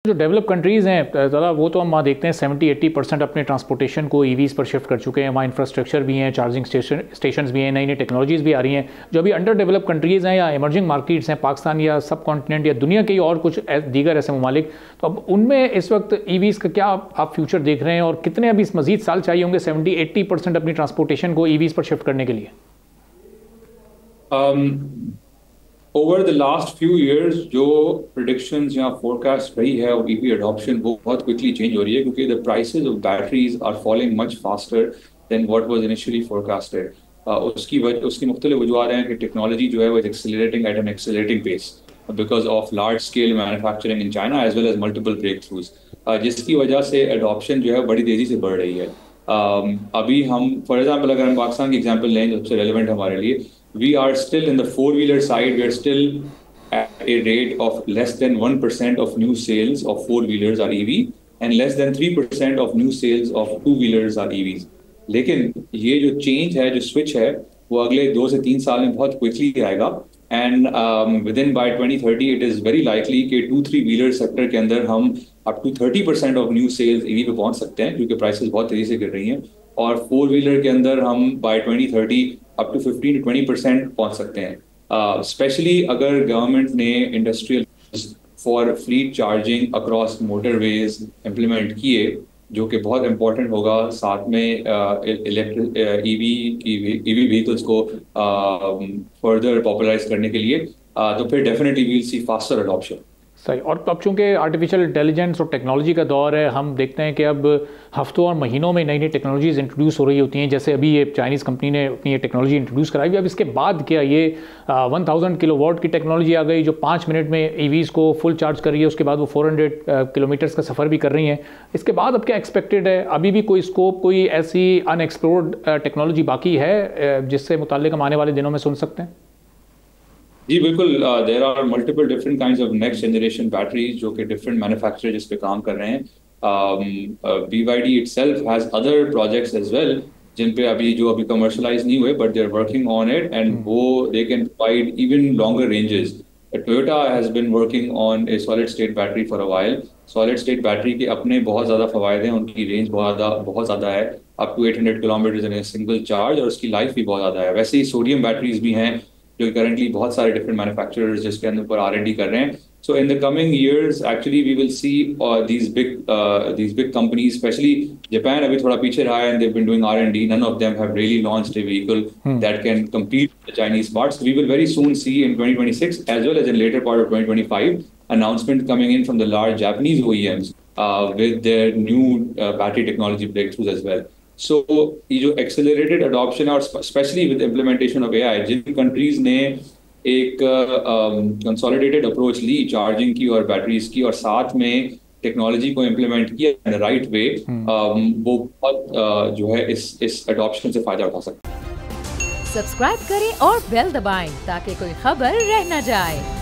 जो develop countries हैं ज़्यादा वो तो हम वहाँ देखते हैं 70-80% अपने ट्रांसपोर्टेशन को ईवीज़ पर शिफ्ट कर चुके हैं। वहाँ इंफ्रास्ट्रक्चर भी हैं, चार्जिंग स्टेशंस भी हैं, नई नई टेक्नोलॉजीज़ भी आ रही हैं। जो अभी अंडर डेवलप कंट्रीज़ हैं या इमर्जिंग मार्केट्स हैं, पाकिस्तान या सब कॉन्टिनेंट या दुनिया के और कुछ दीगर ऐसे ममालिक, तो अब उनमें इस वक्त ईवीज़ का क्या आप फ्यूचर देख रहे हैं और कितने अभी मज़ीद साल चाहिए होंगे 70-80% अपनी ट्रांसपोर्टेशन को ईवीज़ पर शिफ्ट करने के लिए? Over the last few years जो प्रिडिक्शंस या फोरकास्ट रही है और ईवी अडॉप्शन वो बहुत क्विकली चेंज हो रही है क्योंकि the prices of batteries are falling much faster than what was initially forecasted. उसकी मुख्तलिफ वजूहत हैं कि टेक्नोलॉजी जो है वो accelerating at an accelerating pace because of large scale manufacturing in China as well as multiple breakthroughs, जिसकी वजह से अडॉप्शन जो है बड़ी तेज़ी से बढ़ रही है। अभी हम फॉर एग्जाम्पल अगर हम पाकिस्तान की एग्जाम्पल लें सबसे रेलिवेंट हमारे लिए, we are still in the four-wheeler side, we are still at a rate of less than 1% of new sales of four-wheelers are EV and less than 3% of new sales of two-wheelers are EVs. लेकिन ये जो change है, जो switch है, वो अगले 2 से 3 साल में बहुत क्विकली आएगा and within by 2030 it is very likely कि 2-3 व्हीलर सेक्टर के अंदर हम up to 30% of new sales EV पे पहुंच सकते हैं क्योंकि प्राइसेस बहुत तेजी से गिर रही हैं, और फोर व्हीलर के अंदर हम बाय 2030 अप टू 15-20% पहुंच सकते हैं। स्पेशली अगर गवर्नमेंट ने industrial for fleet charging across motorways implement किए, जो कि बहुत इंपॉर्टेंट होगा, साथ में इलेक्ट्रिक ईवी व्हीकल्स को फर्दर पॉपुलराइज करने के लिए, तो फिर definitely we will see faster adoption. सही। और अब चूँकि आर्टिफिशियल इंटेलिजेंस और टेक्नोलॉजी का दौर है, हम देखते हैं कि अब हफ्तों और महीनों में नई नई टेक्नोलॉजीज़ इंट्रोड्यूस हो रही होती हैं। जैसे अभी ये चाइनीज़ कंपनी ने अपनी ये टेक्नोलॉजी इंट्रोड्यूस कराई, अब इसके बाद क्या ये 1000 किलोवाट की टेक्नोलॉजी आ गई जो 5 मिनट में ईवीज़ को फुल चार्ज कर रही है, उसके बाद वो 400 किलोमीटर्स का सफ़र भी कर रही हैं। इसके बाद अब क्या एक्सपेक्टेड है? अभी भी कोई स्कोप, कोई ऐसी अनएक्सप्लोर्ड टेक्नोलॉजी बाकी है जिससे मुताल्लिक हम आने वाले दिनों में सुन सकते हैं? जी बिल्कुल, there are multiple different kinds of next generation batteries जो कि डिफरेंट मैन्युफैक्चरर जिस पे काम कर रहे हैं। BYD itself has other projects as well जिन पे अभी कमर्शलाइज नहीं हुए, but they are working on it and वो they can provide even longer ranges. Toyota has been working on a solid state battery for a while. Solid state battery के अपने बहुत ज़्यादा फ़वायदे हैं, उनकी रेंज बहुत ज़्यादा है, up to 800 kilometre in a single charge, और उसकी लाइफ भी बहुत ज़्यादा है। वैसे ही सोडियम बैटरीज भी हैं जो करंटली बहुत सारे डिफरेंट मैन्युफैक्चरर्स जिसके अंदर ऊपर R&D कर रहे हैं। So in the coming years actually we will see these big companies, especially Japan अभी थोड़ा पीछे रहा है and they've been doing R&D. None of them have really launched a vehicle that can compete with the Chinese parts. We will very soon see in 2026 as well as in later part of 2025 announcement coming in from the large Japanese OEMs with their new battery technology breakthroughs as well. सो ये जो accelerated adoption है, और specially with implementation of AI, जिन countries ने एक consolidated approach ली charging की और batteries की, और साथ में टेक्नोलॉजी को इम्प्लीमेंट किया इन द राइट वे, वो बहुत जो है इस अडॉप्शन से फायदा उठा सकते हैं। सब्सक्राइब करें और बेल दबाएं ताकि कोई खबर रह न जाए।